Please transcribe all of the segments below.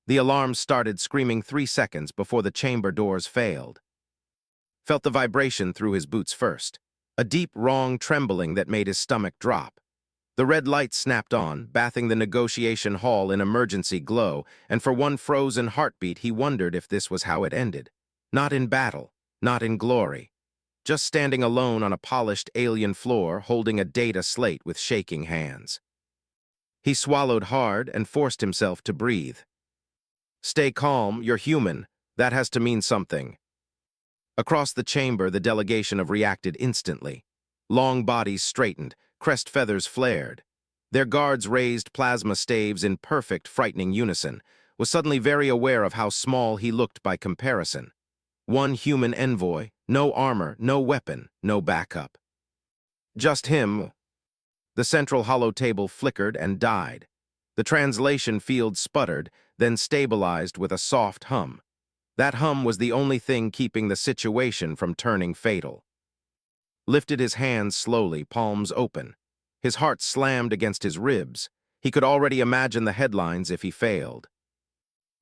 The alarms started screaming 3 seconds before the chamber doors failed. Felt the vibration through his boots first, a deep, wrong trembling that made his stomach drop. The red light snapped on, bathing the negotiation hall in emergency glow, and for one frozen heartbeat he wondered if this was how it ended. Not in battle, not in glory. Just standing alone on a polished alien floor, holding a data slate with shaking hands. He swallowed hard and forced himself to breathe. Stay calm, you're human. That has to mean something. Across the chamber, the delegation reacted instantly. Long bodies straightened, crest feathers flared. Their guards raised plasma staves in perfect, frightening unison, was suddenly very aware of how small he looked by comparison. One human envoy, no armor, no weapon, no backup. Just him. The central hollow table flickered and died. The translation field sputtered, then stabilized with a soft hum. That hum was the only thing keeping the situation from turning fatal. Lifted his hands slowly, palms open. His heart slammed against his ribs. He could already imagine the headlines if he failed.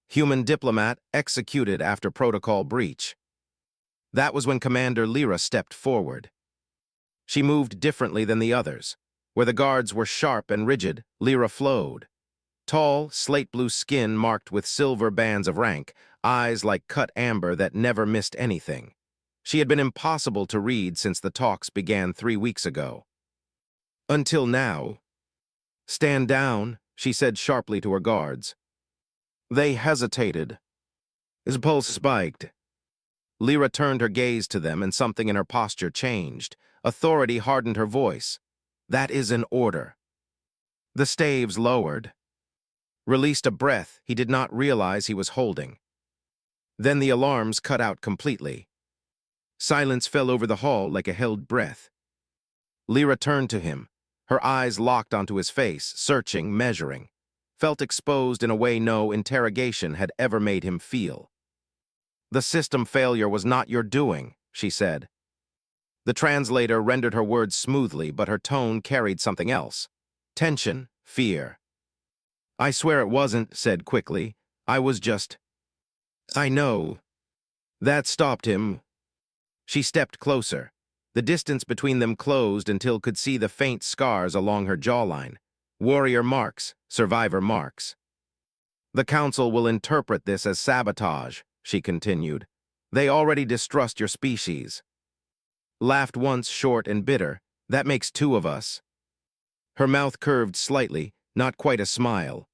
Human diplomat executed after protocol breach. That was when Commander Lyra stepped forward. She moved differently than the others. Where the guards were sharp and rigid, Lyra flowed. Tall, slate-blue skin marked with silver bands of rank, eyes like cut amber that never missed anything. She had been impossible to read since the talks began 3 weeks ago. Until now. Stand down, she said sharply to her guards. They hesitated. His pulse spiked. Lyra turned her gaze to them and something in her posture changed. Authority hardened her voice. That is an order. The staves lowered. Released a breath he did not realize he was holding. Then the alarms cut out completely. Silence fell over the hall like a held breath. Lyra turned to him, her eyes locked onto his face, searching, measuring. Felt exposed in a way no interrogation had ever made him feel. The system failure was not your doing, she said. The translator rendered her words smoothly, but her tone carried something else. Tension, fear. I swear it wasn't, said quickly. I was just... I know. That stopped him. She stepped closer. The distance between them closed until could see the faint scars along her jawline. Warrior marks, survivor marks. The Council will interpret this as sabotage, she continued. They already distrust your species. Laughed once, short and bitter. That makes 2 of us. Her mouth curved slightly, not quite a smile.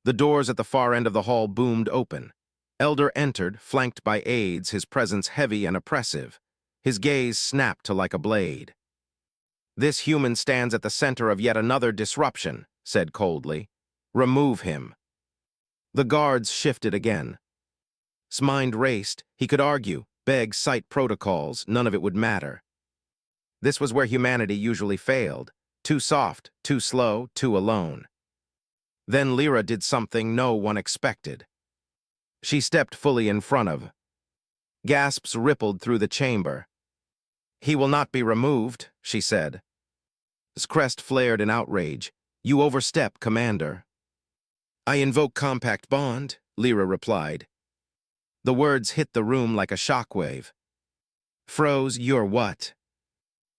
The doors at the far end of the hall boomed open. Elder entered, flanked by aides, his presence heavy and oppressive. His gaze snapped to like a blade. This human stands at the center of yet another disruption, said coldly. Remove him. The guards shifted again. His mind raced. He could argue, beg, cite protocols, none of it would matter. This was where humanity usually failed. Too soft, too slow, too alone. Then Lyra did something no one expected. She stepped fully in front of. Gasps rippled through the chamber. He will not be removed, she said. His crest flared in outrage. You overstep, Commander. I invoke compact bond, Lyra replied. The words hit the room like a shockwave. Froze, you're what?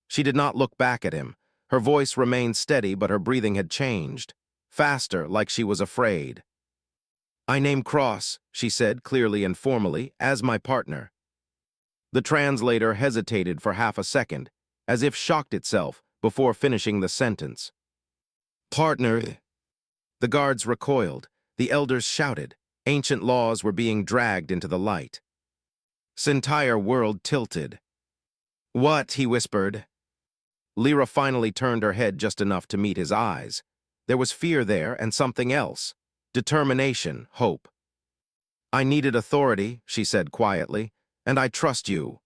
She did not look back at him. Her voice remained steady, but her breathing had changed. Faster, like she was afraid. I name Cross, she said clearly and formally, as my partner. The translator hesitated for half a second, as if shocked itself, before finishing the sentence. Partner. The guards recoiled. The elders shouted. Ancient laws were being dragged into the light. His entire world tilted. What? He whispered. Lyra finally turned her head just enough to meet his eyes. There was fear there and something else. Determination, hope. I needed authority, she said quietly, and I trust you.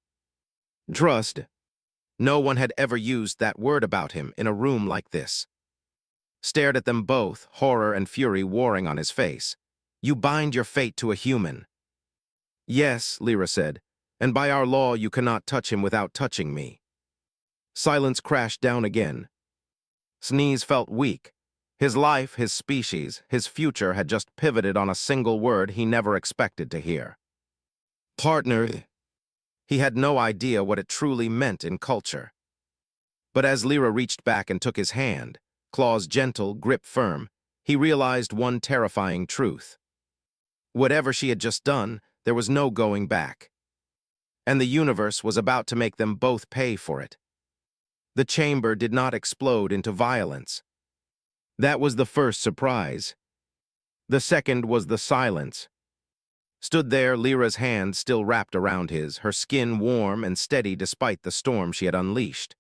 Trust. No one had ever used that word about him in a room like this. Stared at them both, horror and fury warring on his face. You bind your fate to a human. Yes, Lyra said, and by our law you cannot touch him without touching me. Silence crashed down again. Sneeze felt weak. His life, his species, his future had just pivoted on a single word he never expected to hear. Partner. He had no idea what it truly meant in culture. But as Lyra reached back and took his hand, claws gentle, grip firm, he realized one terrifying truth. Whatever she had just done, there was no going back. And the universe was about to make them both pay for it. The chamber did not explode into violence. That was the first surprise. The second was the silence. Stood there, Lyra's hand still wrapped around his, her skin warm and steady despite the storm she had unleashed.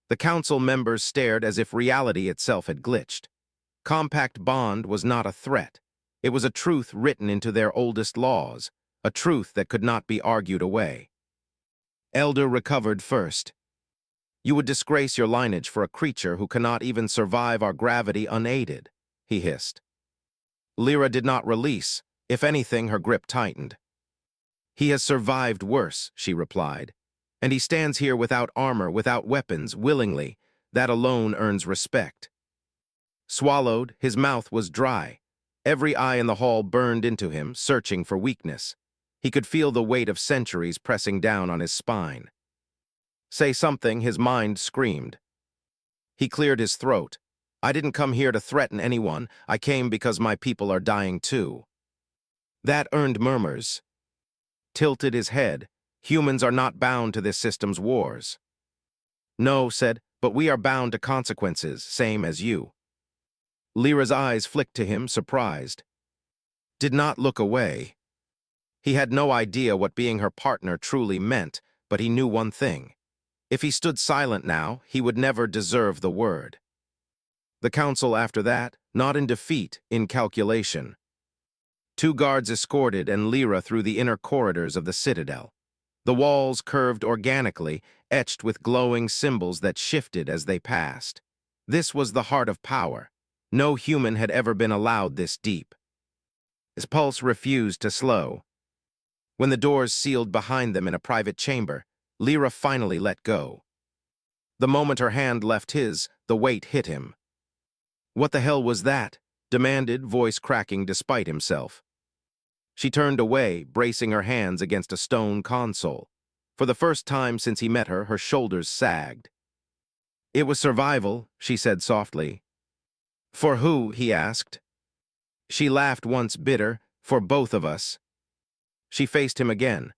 The council members stared as if reality itself had glitched. Compact bond was not a threat. It was a truth written into their oldest laws, a truth that could not be argued away. Elder recovered first. You would disgrace your lineage for a creature who cannot even survive our gravity unaided, he hissed. Lyra did not release. If anything, her grip tightened. He has survived worse, she replied. And he stands here without armor, without weapons, willingly. That alone earns respect. Swallowed, his mouth was dry. Every eye in the hall burned into him, searching for weakness. He could feel the weight of centuries pressing down on his spine. Say something, his mind screamed. He cleared his throat. I didn't come here to threaten anyone. I came because my people are dying too. That earned murmurs. Tilted his head. Humans are not bound to this system's wars. No, said, but we are bound to consequences, same as you. Lyra's eyes flicked to him, surprised. Did not look away. He had no idea what being her partner truly meant, but he knew one thing. If he stood silent now, he would never deserve the word. The council after that, not in defeat, in calculation. 2 guards escorted and Lyra through the inner corridors of the citadel. The walls curved organically, etched with glowing symbols that shifted as they passed. This was the heart of power. No human had ever been allowed this deep. His pulse refused to slow. When the doors sealed behind them in a private chamber, Lyra finally let go. The moment her hand left his, the weight hit him. What the hell was that? Demanded, voice cracking despite himself. She turned away, bracing her hands against a stone console. For the first time since he met her, her shoulders sagged. It was survival, she said softly. For who? He asked. She laughed once bitter, for both of us. She faced him again.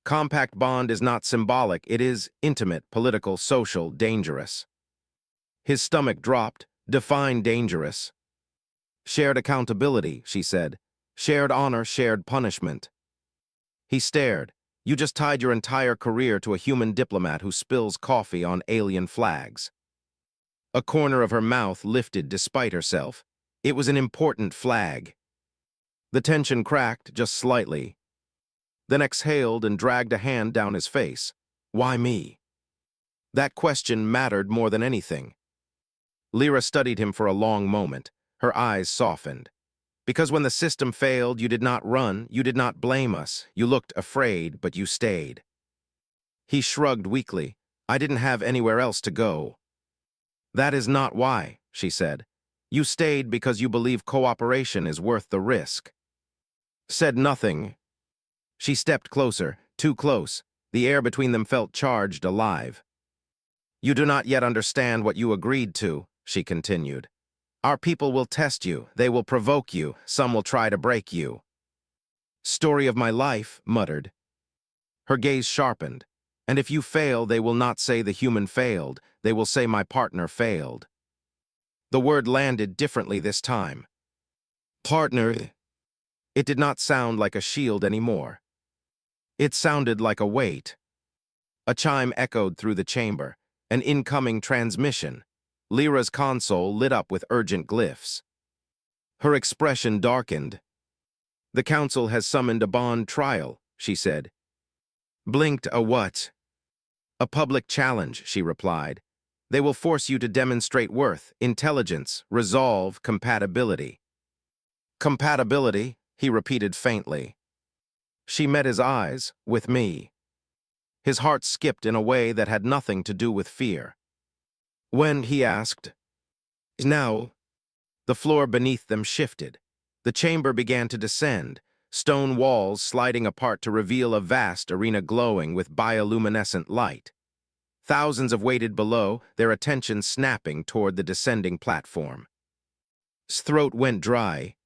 Compact bond is not symbolic, it is intimate, political, social, dangerous. His stomach dropped. Define dangerous. Shared accountability, she said. Shared honor, shared punishment. He stared. You just tied your entire career to a human diplomat who spills coffee on alien flags. A corner of her mouth lifted despite herself. It was an important flag. The tension cracked just slightly. Then exhaled and dragged a hand down his face. Why me? That question mattered more than anything. Lyra studied him for a long moment. Her eyes softened. Because when the system failed, you did not run, you did not blame us. You looked afraid, but you stayed. He shrugged weakly. I didn't have anywhere else to go. That is not why, she said. You stayed because you believe cooperation is worth the risk. Said nothing. She stepped closer, too close. The air between them felt charged, alive. You do not yet understand what you agreed to, she continued. Our people will test you, they will provoke you, some will try to break you. Story of my life, muttered. Her gaze sharpened. And if you fail, they will not say the human failed, they will say my partner failed. The word landed differently this time. Partner. It did not sound like a shield anymore. It sounded like a weight. A chime echoed through the chamber, an incoming transmission. Lyra's console lit up with urgent glyphs. Her expression darkened. The council has summoned a bond trial, she said. Blinked a what? A public challenge, she replied. They will force you to demonstrate worth, intelligence, resolve, compatibility. Compatibility, he repeated faintly. She met his eyes, with me. His heart skipped in a way that had nothing to do with fear. When, he asked. Now. The floor beneath them shifted. The chamber began to descend, stone walls sliding apart to reveal a vast arena glowing with bioluminescent light. Thousands of waited below, their attention snapping toward the descending platform. His throat went dry.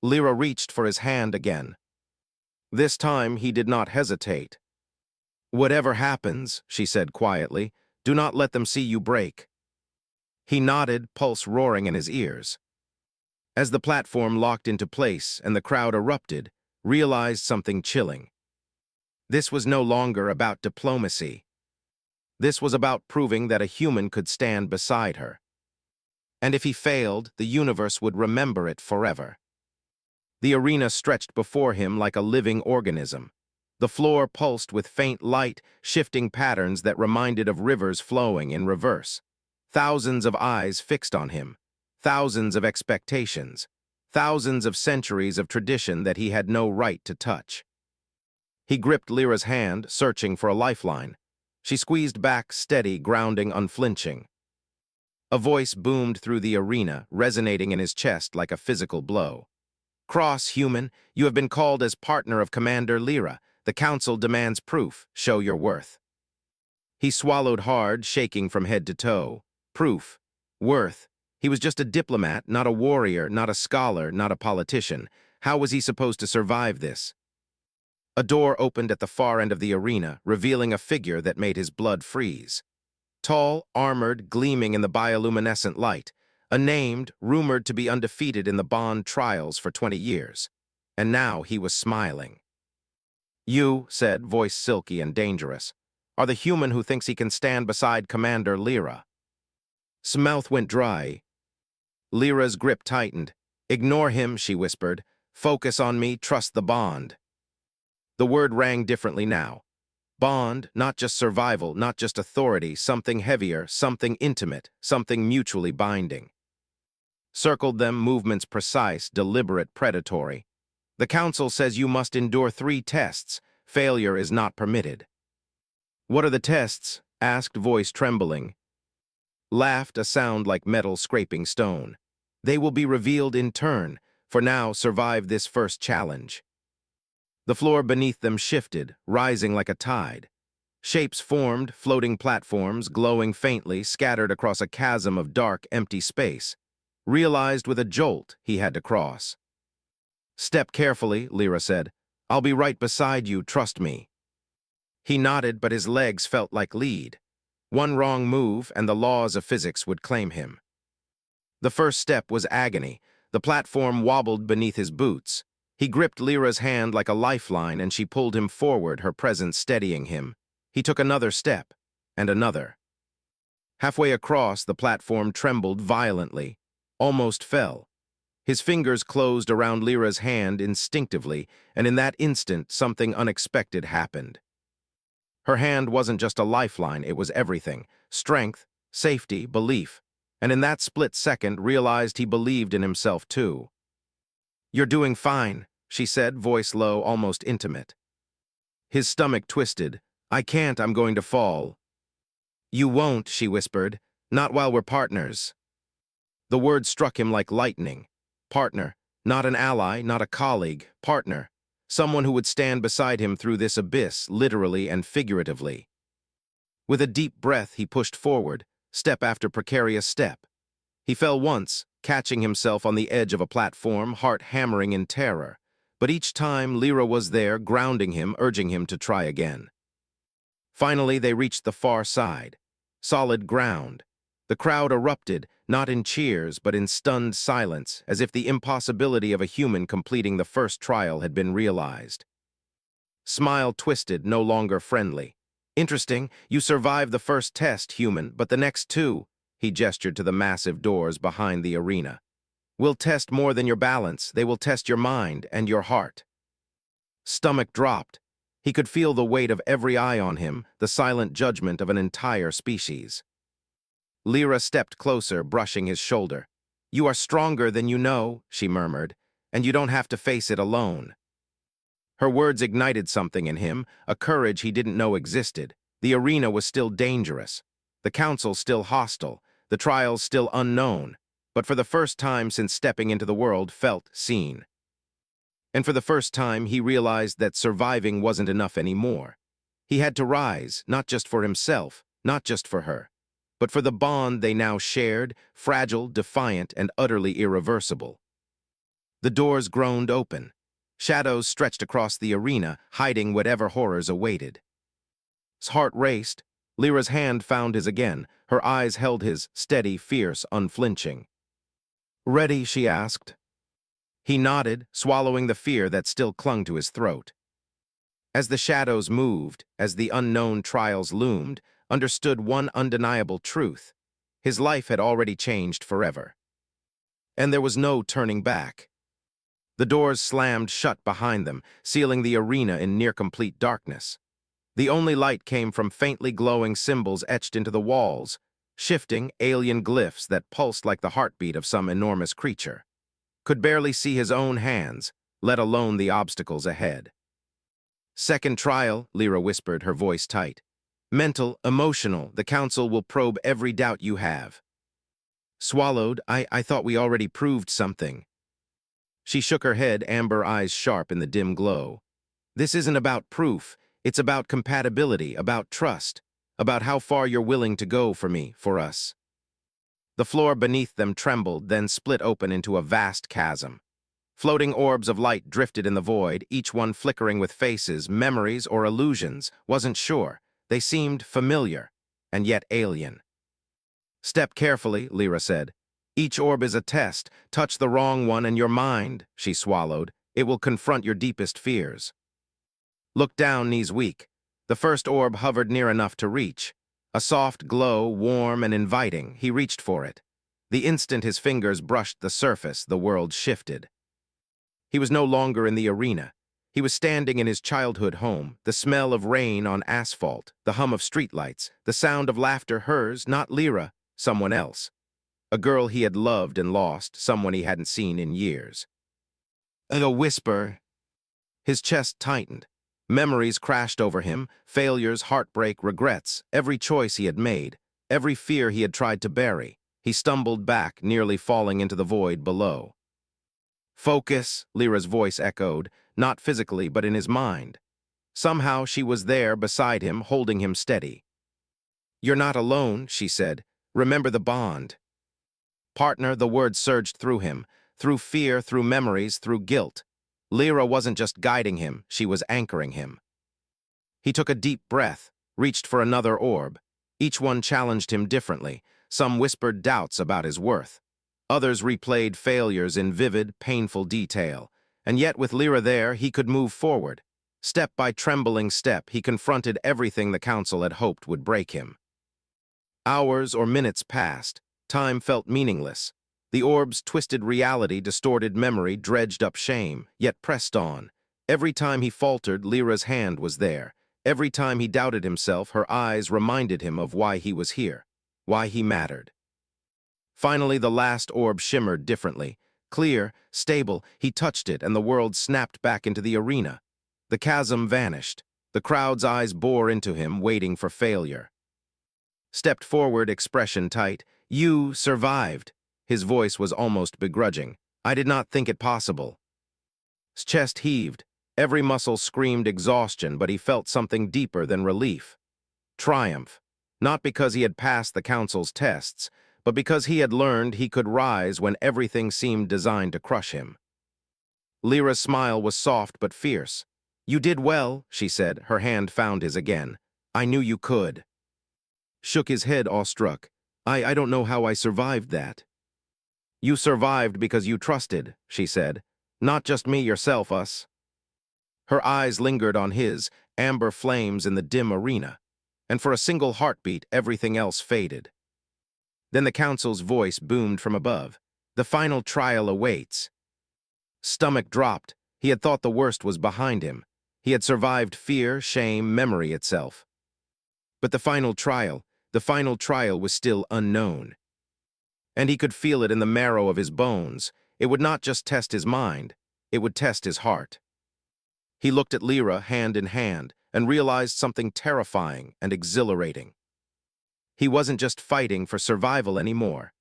Lyra reached for his hand again. This time he did not hesitate. "Whatever happens," she said quietly, "do not let them see you break." He nodded, pulse roaring in his ears. As the platform locked into place and the crowd erupted, realized something chilling. This was no longer about diplomacy. This was about proving that a human could stand beside her. And if he failed, the universe would remember it forever. The arena stretched before him like a living organism. The floor pulsed with faint light, shifting patterns that reminded of rivers flowing in reverse. Thousands of eyes fixed on him. Thousands of expectations. Thousands of centuries of tradition that he had no right to touch. He gripped Lyra's hand, searching for a lifeline. She squeezed back, steady, grounding, unflinching. A voice boomed through the arena, resonating in his chest like a physical blow. "Cross, human, you have been called as partner of Commander Lyra. The Council demands proof. Show your worth." He swallowed hard, shaking from head to toe. Proof. Worth. He was just a diplomat, not a warrior, not a scholar, not a politician. How was he supposed to survive this? A door opened at the far end of the arena, revealing a figure that made his blood freeze. Tall, armored, gleaming in the bioluminescent light, a named, rumored to be undefeated in the Bond trials for 20 years. And now he was smiling. "You," said, voice silky and dangerous, "are the human who thinks he can stand beside Commander Lyra." His mouth went dry. Lyra's grip tightened. "Ignore him," she whispered. "Focus on me, trust the bond." The word rang differently now. Bond, not just survival, not just authority, something heavier, something intimate, something mutually binding. Circled them, movements precise, deliberate, predatory. "The Council says you must endure 3 tests. Failure is not permitted." "What are the tests?" asked, voice trembling. Laughed, a sound like metal scraping stone. "They will be revealed in turn. For now, survive this first challenge." The floor beneath them shifted, rising like a tide. Shapes formed, floating platforms, glowing faintly, scattered across a chasm of dark, empty space. Realized with a jolt he had to cross. "Step carefully," Lyra said. "I'll be right beside you, trust me." He nodded, but his legs felt like lead. One wrong move, and the laws of physics would claim him. The first step was agony. The platform wobbled beneath his boots. He gripped Lyra's hand like a lifeline, and she pulled him forward, her presence steadying him. He took another step, and another. Halfway across, the platform trembled violently, almost fell. His fingers closed around Lyra's hand instinctively, and in that instant, something unexpected happened. Her hand wasn't just a lifeline, it was everything. Strength, safety, belief. And in that split second, realized he believed in himself too. "You're doing fine," she said, voice low, almost intimate. His stomach twisted. "I can't, I'm going to fall." "You won't," she whispered. "Not while we're partners." The word struck him like lightning. Partner. Not an ally, not a colleague. Partner. Someone who would stand beside him through this abyss, literally and figuratively. With a deep breath, he pushed forward, step after precarious step. He fell once, catching himself on the edge of a platform, heart hammering in terror. But each time, Lyra was there, grounding him, urging him to try again. Finally, they reached the far side. Solid ground. The crowd erupted, not in cheers, but in stunned silence, as if the impossibility of a human completing the first trial had been realized. Smile twisted, no longer friendly. "Interesting, you survived the first test, human, but the next 2, he gestured to the massive doors behind the arena. "Will test more than your balance, they will test your mind and your heart." Stomach dropped. He could feel the weight of every eye on him, the silent judgment of an entire species. Lyra stepped closer, brushing his shoulder. "You are stronger than you know," she murmured, "and you don't have to face it alone." Her words ignited something in him, a courage he didn't know existed. The arena was still dangerous. The council still hostile. The trials still unknown. but for the first time since stepping into the world felt seen. And for the first time he realized that surviving wasn't enough anymore. He had to rise, not just for himself, not just for her, but for the bond they now shared, fragile, defiant, and utterly irreversible. The doors groaned open. Shadows stretched across the arena, hiding whatever horrors awaited. His heart raced. Lyra's hand found his again. Her eyes held his, steady, fierce, unflinching. "Ready?" she asked. He nodded, swallowing the fear that still clung to his throat. As the shadows moved, as the unknown trials loomed, understood one undeniable truth. His life had already changed forever. And there was no turning back. The doors slammed shut behind them, sealing the arena in near-complete darkness. The only light came from faintly glowing symbols etched into the walls, shifting, alien glyphs that pulsed like the heartbeat of some enormous creature. Could barely see his own hands, let alone the obstacles ahead. "Second trial," Lyra whispered, her voice tight. "Mental, emotional, the Council will probe every doubt you have." Swallowed, I thought we already proved something." She shook her head, amber eyes sharp in the dim glow. "This isn't about proof. It's about compatibility, about trust, about how far you're willing to go for me, for us." The floor beneath them trembled, then split open into a vast chasm. Floating orbs of light drifted in the void, each one flickering with faces, memories, or illusions. Wasn't sure. They seemed familiar, and yet alien. "Step carefully," Lyra said. "Each orb is a test. Touch the wrong one and your mind," she swallowed. "It will confront your deepest fears." Look down, knees weak. The first orb hovered near enough to reach. A soft glow, warm and inviting. He reached for it. The instant his fingers brushed the surface, the world shifted. He was no longer in the arena. He was standing in his childhood home, the smell of rain on asphalt, the hum of streetlights, the sound of laughter hers, not Lyra, someone else. A girl he had loved and lost, someone he hadn't seen in years. And a whisper. His chest tightened. Memories crashed over him, failures, heartbreak, regrets, every choice he had made, every fear he had tried to bury. He stumbled back, nearly falling into the void below. "Focus," Lyra's voice echoed, not physically but in his mind. Somehow she was there beside him, holding him steady. "You're not alone," she said. "Remember the bond." Partner, the word surged through him, through fear, through memories, through guilt. Lyra wasn't just guiding him, she was anchoring him. He took a deep breath, reached for another orb. Each one challenged him differently. Some whispered doubts about his worth. Others replayed failures in vivid, painful detail. And yet with Lyra there, he could move forward. Step by trembling step, he confronted everything the Council had hoped would break him. Hours or minutes passed. Time felt meaningless. The orbs twisted reality, distorted memory, dredged up shame, yet pressed on. Every time he faltered, Lyra's hand was there. Every time he doubted himself, her eyes reminded him of why he was here, why he mattered. Finally, the last orb shimmered differently. Clear, stable, he touched it and the world snapped back into the arena. The chasm vanished. The crowd's eyes bore into him, waiting for failure. Stepped forward, expression tight. "You survived." His voice was almost begrudging. "I did not think it possible." His chest heaved. Every muscle screamed exhaustion, but he felt something deeper than relief. Triumph. Not because he had passed the Council's tests, but because he had learned he could rise when everything seemed designed to crush him. Lyra's smile was soft but fierce. "You did well," she said, her hand found his again. "I knew you could." Shook his head, awestruck. I don't know how I survived that." "You survived because you trusted," she said. "Not just me, yourself, us." Her eyes lingered on his, amber flames in the dim arena. And for a single heartbeat, everything else faded. Then the Council's voice boomed from above. "The final trial awaits." Stomach dropped. He had thought the worst was behind him. He had survived fear, shame, memory itself. But the final trial was still unknown. And he could feel it in the marrow of his bones. It would not just test his mind, it would test his heart. He looked at Lyra hand in hand and realized something terrifying and exhilarating. He wasn't just fighting for survival anymore.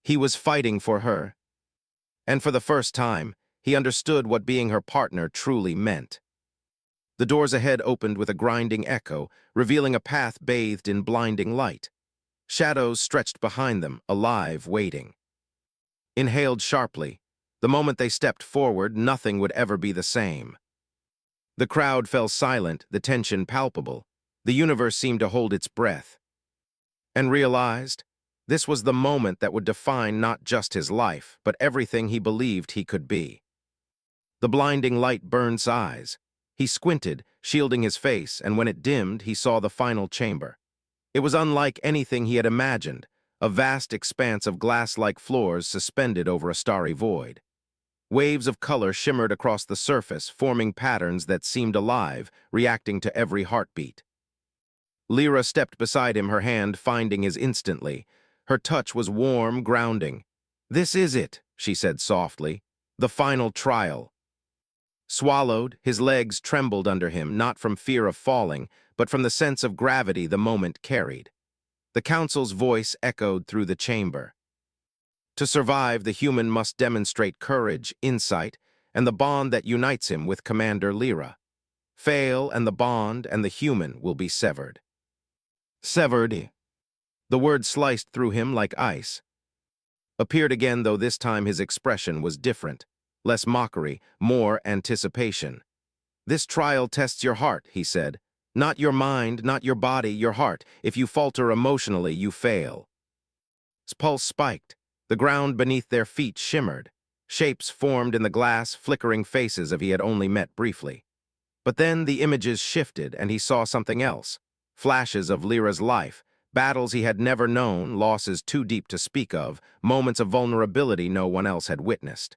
He was fighting for her. And for the first time, he understood what being her partner truly meant. The doors ahead opened with a grinding echo, revealing a path bathed in blinding light. Shadows stretched behind them, alive, waiting. Inhaled sharply. The moment they stepped forward, nothing would ever be the same. The crowd fell silent, the tension palpable. The universe seemed to hold its breath. And realized, this was the moment that would define not just his life, but everything he believed he could be. The blinding light burned his eyes. He squinted, shielding his face, and when it dimmed, he saw the final chamber. It was unlike anything he had imagined, a vast expanse of glass-like floors suspended over a starry void. Waves of color shimmered across the surface, forming patterns that seemed alive, reacting to every heartbeat. Lyra stepped beside him, her hand finding his instantly. Her touch was warm, grounding. "This is it," she said softly. "The final trial." Swallowed, his legs trembled under him, not from fear of falling, but from the sense of gravity the moment carried. The council's voice echoed through the chamber. To survive, the human must demonstrate courage, insight, and the bond that unites him with Commander Lyra. Fail, and the bond and the human will be severed. Severed. The word sliced through him like ice. Appeared again, though this time his expression was different. Less mockery, more anticipation. "This trial tests your heart," he said. "Not your mind, not your body, your heart. If you falter emotionally, you fail." His pulse spiked. The ground beneath their feet shimmered. Shapes formed in the glass, flickering faces of he had only met briefly. But then the images shifted, and he saw something else. Flashes of Lyra's life, battles he had never known, losses too deep to speak of, moments of vulnerability no one else had witnessed.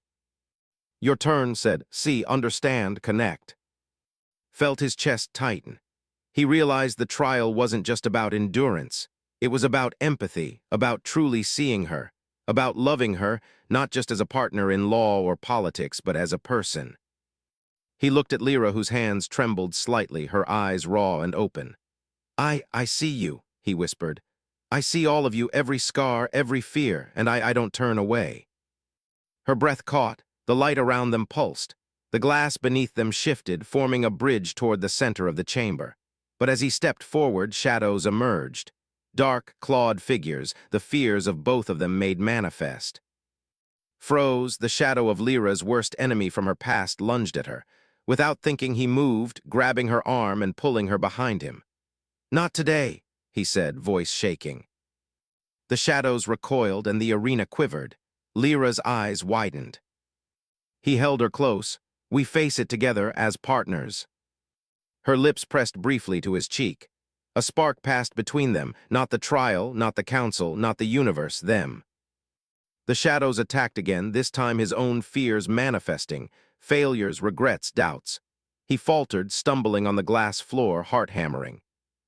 "Your turn," said. "See, understand, connect." Felt his chest tighten. He realized the trial wasn't just about endurance. It was about empathy, about truly seeing her, about loving her, not just as a partner in law or politics, but as a person. He looked at Lyra, whose hands trembled slightly, her eyes raw and open. I see you," he whispered. "I see all of you, every scar, every fear, and I don't turn away." Her breath caught, the light around them pulsed. The glass beneath them shifted, forming a bridge toward the center of the chamber. But as he stepped forward, shadows emerged. Dark, clawed figures, the fears of both of them made manifest. Froze, the shadow of Lyra's worst enemy from her past lunged at her. Without thinking, he moved, grabbing her arm and pulling her behind him. "Not today," he said, voice shaking. The shadows recoiled and the arena quivered. Lyra's eyes widened. He held her close. "We face it together as partners." Her lips pressed briefly to his cheek. A spark passed between them, not the trial, not the council, not the universe, them. The shadows attacked again, this time his own fears manifesting, failures, regrets, doubts. He faltered, stumbling on the glass floor, heart hammering.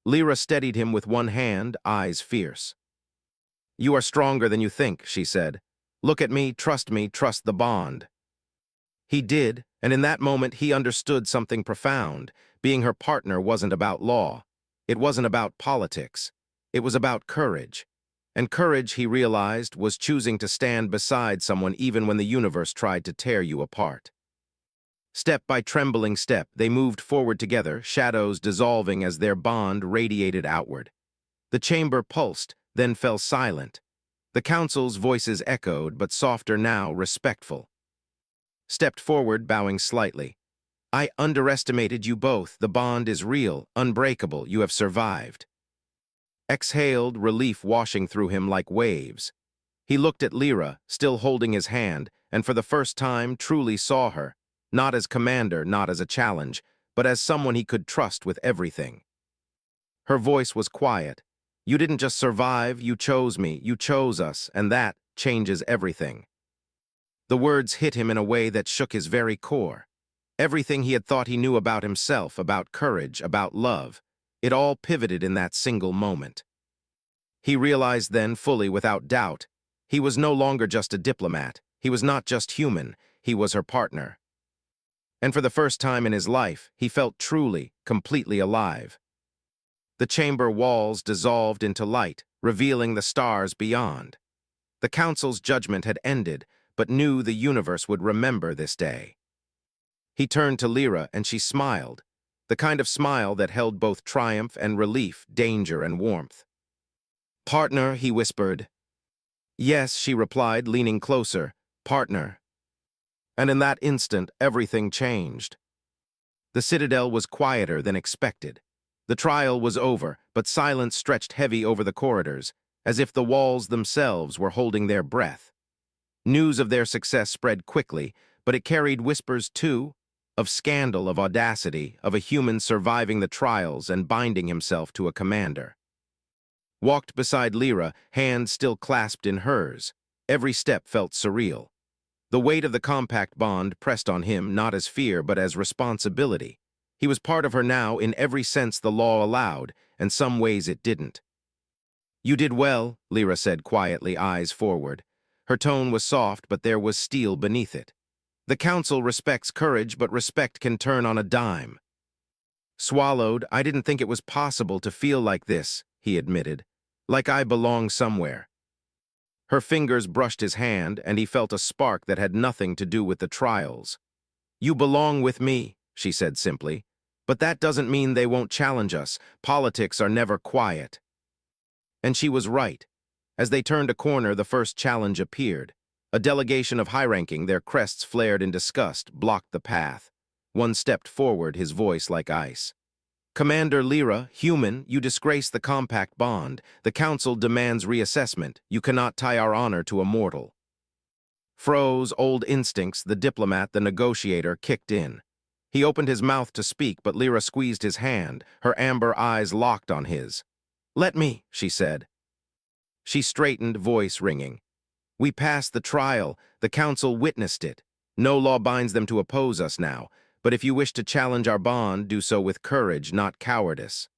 Lyra steadied him with one hand, eyes fierce. "You are stronger than you think," she said. "Look at me, trust the bond." He did, and in that moment he understood something profound. Being her partner wasn't about law. It wasn't about politics. It was about courage. And courage, he realized, was choosing to stand beside someone even when the universe tried to tear you apart. Step by trembling step, they moved forward together, shadows dissolving as their bond radiated outward. The chamber pulsed, then fell silent. The council's voices echoed, but softer now, respectful. Stepped forward, bowing slightly. "I underestimated you both. The bond is real, unbreakable. You have survived." Exhaled, relief washing through him like waves. He looked at Lyra, still holding his hand, and for the first time truly saw her, not as commander, not as a challenge, but as someone he could trust with everything. Her voice was quiet. "You didn't just survive, you chose me, you chose us, and that changes everything." The words hit him in a way that shook his very core. Everything he had thought he knew about himself, about courage, about love, it all pivoted in that single moment. He realized then, fully, without doubt, he was no longer just a diplomat. He was not just human, he was her partner. And for the first time in his life, he felt truly, completely alive. The chamber walls dissolved into light, revealing the stars beyond. The council's judgment had ended, but knew the universe would remember this day. He turned to Lyra, and she smiled, the kind of smile that held both triumph and relief, danger and warmth. "Partner," he whispered. "Yes," she replied, leaning closer. "Partner." And in that instant, everything changed. The citadel was quieter than expected. The trial was over, but silence stretched heavy over the corridors, as if the walls themselves were holding their breath. News of their success spread quickly, but it carried whispers, too, of scandal, of audacity, of a human surviving the trials and binding himself to a commander. Walked beside Lyra, hands still clasped in hers. Every step felt surreal. The weight of the compact bond pressed on him not as fear but as responsibility. He was part of her now in every sense the law allowed, and some ways it didn't. "You did well," Lyra said quietly, eyes forward. Her tone was soft, but there was steel beneath it. "The council respects courage, but respect can turn on a dime." Swallowed, "I didn't think it was possible to feel like this," he admitted. "Like I belong somewhere." Her fingers brushed his hand, and he felt a spark that had nothing to do with the trials. "You belong with me," she said simply. "But that doesn't mean they won't challenge us. Politics are never quiet." And she was right. As they turned a corner, the first challenge appeared. A delegation of high-ranking, their crests flared in disgust, blocked the path. One stepped forward, his voice like ice. "Commander Lyra, human, you disgrace the compact bond. The council demands reassessment. You cannot tie our honor to a mortal." Fro's old instincts, the diplomat, the negotiator, kicked in. He opened his mouth to speak, but Lyra squeezed his hand, her amber eyes locked on his. "Let me," she said. She straightened, voice ringing. "We passed the trial. The council witnessed it. No law binds them to oppose us now. But if you wish to challenge our bond, do so with courage, not cowardice."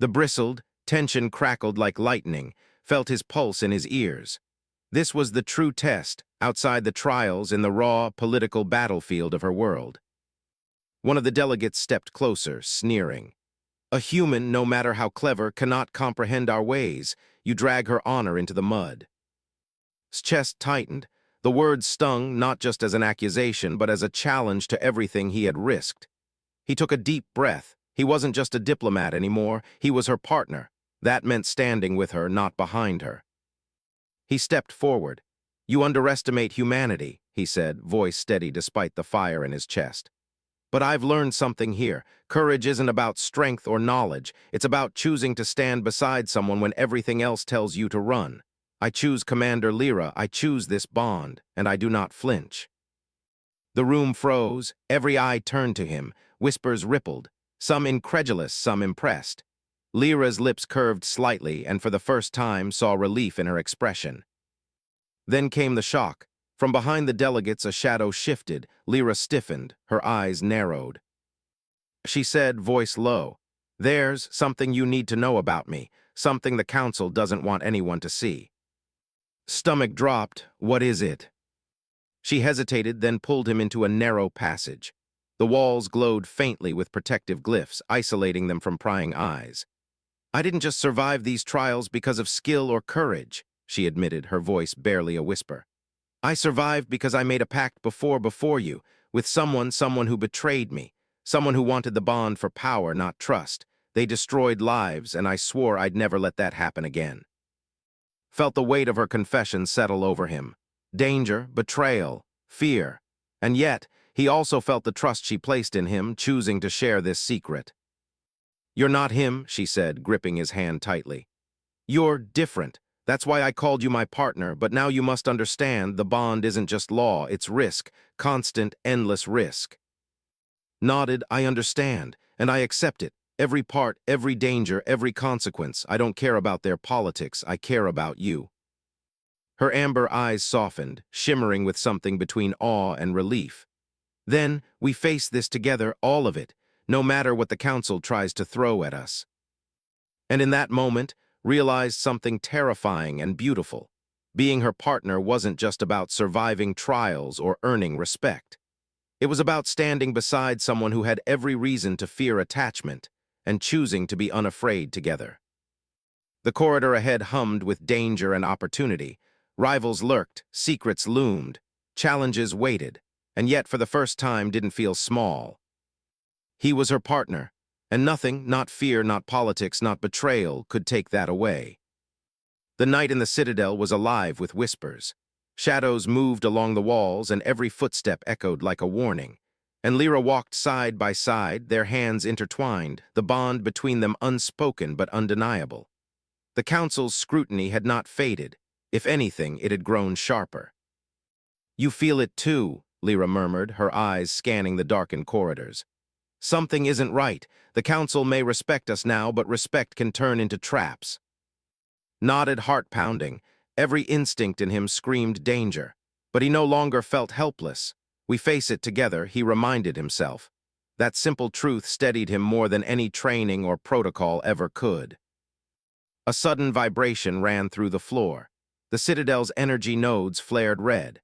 The bristled, tension crackled like lightning, felt his pulse in his ears. This was the true test, outside the trials in the raw, political battlefield of her world. One of the delegates stepped closer, sneering. "A human, no matter how clever, cannot comprehend our ways. You drag her honor into the mud." His chest tightened. The words stung not just as an accusation, but as a challenge to everything he had risked. He took a deep breath. He wasn't just a diplomat anymore. He was her partner. That meant standing with her, not behind her. He stepped forward. "You underestimate humanity," he said, voice steady despite the fire in his chest. "But I've learned something here. Courage isn't about strength or knowledge. It's about choosing to stand beside someone when everything else tells you to run. I choose Commander Lyra, I choose this bond, and I do not flinch." The room froze, every eye turned to him, whispers rippled, some incredulous, some impressed. Lyra's lips curved slightly, and for the first time saw relief in her expression. Then came the shock. From behind the delegates a shadow shifted, Lyra stiffened, her eyes narrowed. She said, voice low, "There's something you need to know about me, something the council doesn't want anyone to see." Stomach dropped. "What is it?" She hesitated, then pulled him into a narrow passage. The walls glowed faintly with protective glyphs, isolating them from prying eyes. "I didn't just survive these trials because of skill or courage," she admitted, her voice barely a whisper. "I survived because I made a pact before you, with someone who betrayed me, someone who wanted the bond for power, not trust. They destroyed lives, and I swore I'd never let that happen again." Felt the weight of her confession settle over him. Danger, betrayal, fear. And yet, he also felt the trust she placed in him, choosing to share this secret. "You're not him," she said, gripping his hand tightly. "You're different. That's why I called you my partner, but now you must understand the bond isn't just law, it's risk, constant, endless risk." Nodded, "I understand, and I accept it. Every part, every danger, every consequence. I don't care about their politics, I care about you." Her amber eyes softened, shimmering with something between awe and relief. "Then, we face this together, all of it, no matter what the council tries to throw at us." And in that moment, realized something terrifying and beautiful. Being her partner wasn't just about surviving trials or earning respect. It was about standing beside someone who had every reason to fear attachment and choosing to be unafraid together. The corridor ahead hummed with danger and opportunity. Rivals lurked, secrets loomed, challenges waited, and yet for the first time didn't feel small. He was her partner, and nothing, not fear, not politics, not betrayal, could take that away. The night in the citadel was alive with whispers. Shadows moved along the walls, and every footstep echoed like a warning. And Lyra walked side by side, their hands intertwined, the bond between them unspoken but undeniable. The council's scrutiny had not faded. If anything, it had grown sharper. "You feel it too," Lyra murmured, her eyes scanning the darkened corridors. "Something isn't right. The council may respect us now, but respect can turn into traps." Nodded, heart pounding. Every instinct in him screamed danger. But he no longer felt helpless. "We face it together," he reminded himself. That simple truth steadied him more than any training or protocol ever could. A sudden vibration ran through the floor. The citadel's energy nodes flared red.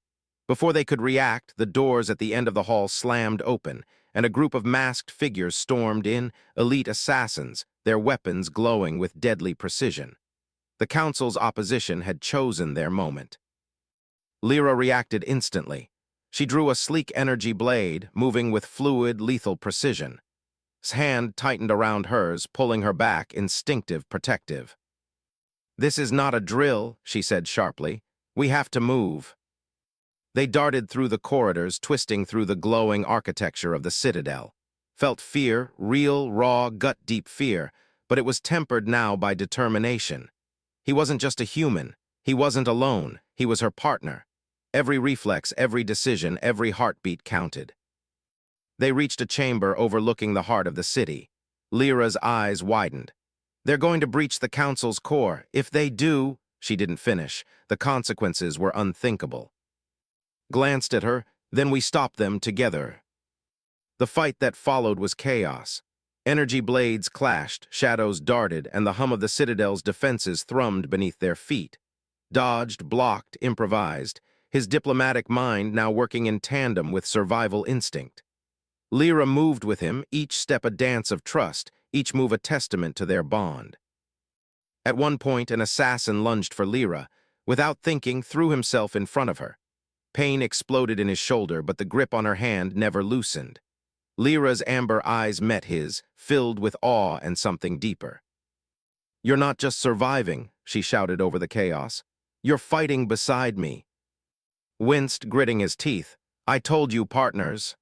Before they could react, the doors at the end of the hall slammed open, and a group of masked figures stormed in, elite assassins, their weapons glowing with deadly precision. The council's opposition had chosen their moment. Lyra reacted instantly. She drew a sleek energy blade, moving with fluid, lethal precision. His hand tightened around hers, pulling her back, instinctive, protective. "This is not a drill," she said sharply. "We have to move." They darted through the corridors, twisting through the glowing architecture of the citadel. Felt fear, real, raw, gut-deep fear, but it was tempered now by determination. He wasn't just a human. He wasn't alone. He was her partner. Every reflex, every decision, every heartbeat counted. They reached a chamber overlooking the heart of the city. Lyra's eyes widened. "They're going to breach the council's core. If they do—" She didn't finish. The consequences were unthinkable. Glanced at her, "Then we stop them together." The fight that followed was chaos. Energy blades clashed, shadows darted, and the hum of the citadel's defenses thrummed beneath their feet. Dodged, blocked, improvised, his diplomatic mind now working in tandem with survival instinct. Lyra moved with him, each step a dance of trust, each move a testament to their bond. At one point, an assassin lunged for Lyra. Without thinking, threw himself in front of her. Pain exploded in his shoulder, but the grip on her hand never loosened. Lyra's amber eyes met his, filled with awe and something deeper. "You're not just surviving," she shouted over the chaos. "You're fighting beside me." Winced, gritting his teeth. "I told you, partners."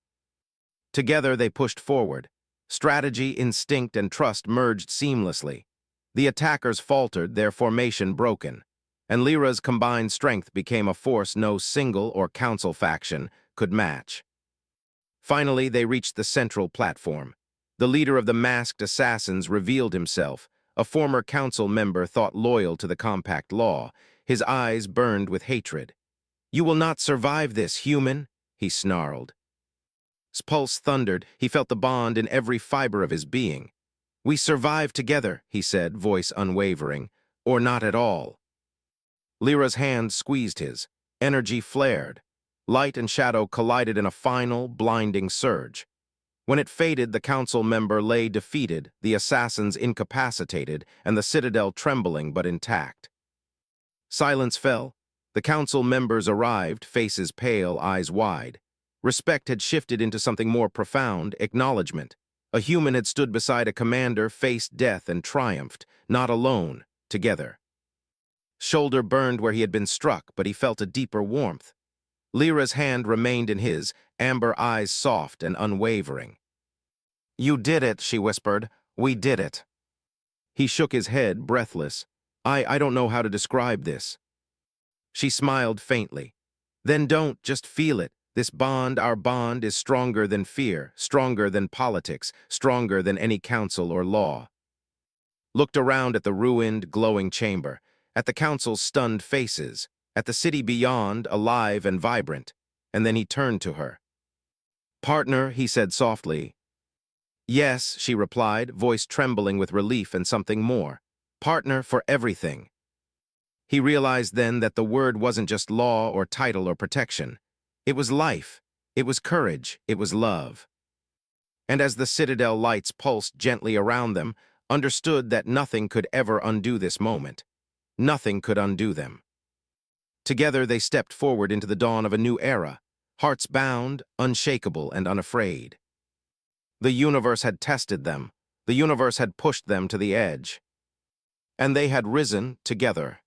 Together they pushed forward. Strategy, instinct, and trust merged seamlessly. The attackers faltered, their formation broken, and Lyra's combined strength became a force no single or council faction could match. Finally, they reached the central platform. The leader of the masked assassins revealed himself, a former council member thought loyal to the compact law. His eyes burned with hatred. "You will not survive this, human," he snarled. His pulse thundered. He felt the bond in every fiber of his being. "We survive together," he said, voice unwavering, "or not at all." Lyra's hand squeezed his. Energy flared. Light and shadow collided in a final, blinding surge. When it faded, the council member lay defeated, the assassins incapacitated, and the citadel trembling but intact. Silence fell. The council members arrived, faces pale, eyes wide. Respect had shifted into something more profound, acknowledgement. A human had stood beside a commander, faced death, and triumphed, not alone, together. Shoulder burned where he had been struck, but he felt a deeper warmth. Lyra's hand remained in his, amber eyes soft and unwavering. "You did it," she whispered. "We did it." He shook his head, breathless. I don't know how to describe this." She smiled faintly. "Then don't, just feel it. This bond, our bond, is stronger than fear, stronger than politics, stronger than any council or law." Looked around at the ruined, glowing chamber, at the council's stunned faces, at the city beyond, alive and vibrant, and then he turned to her. "Partner," he said softly. "Yes," she replied, voice trembling with relief and something more. "Partner for everything." He realized then that the word wasn't just law or title or protection. It was life, it was courage, it was love. And as the citadel lights pulsed gently around them, understood that nothing could ever undo this moment. Nothing could undo them. Together they stepped forward into the dawn of a new era, hearts bound, unshakable, and unafraid. The universe had tested them. The universe had pushed them to the edge. And they had risen together,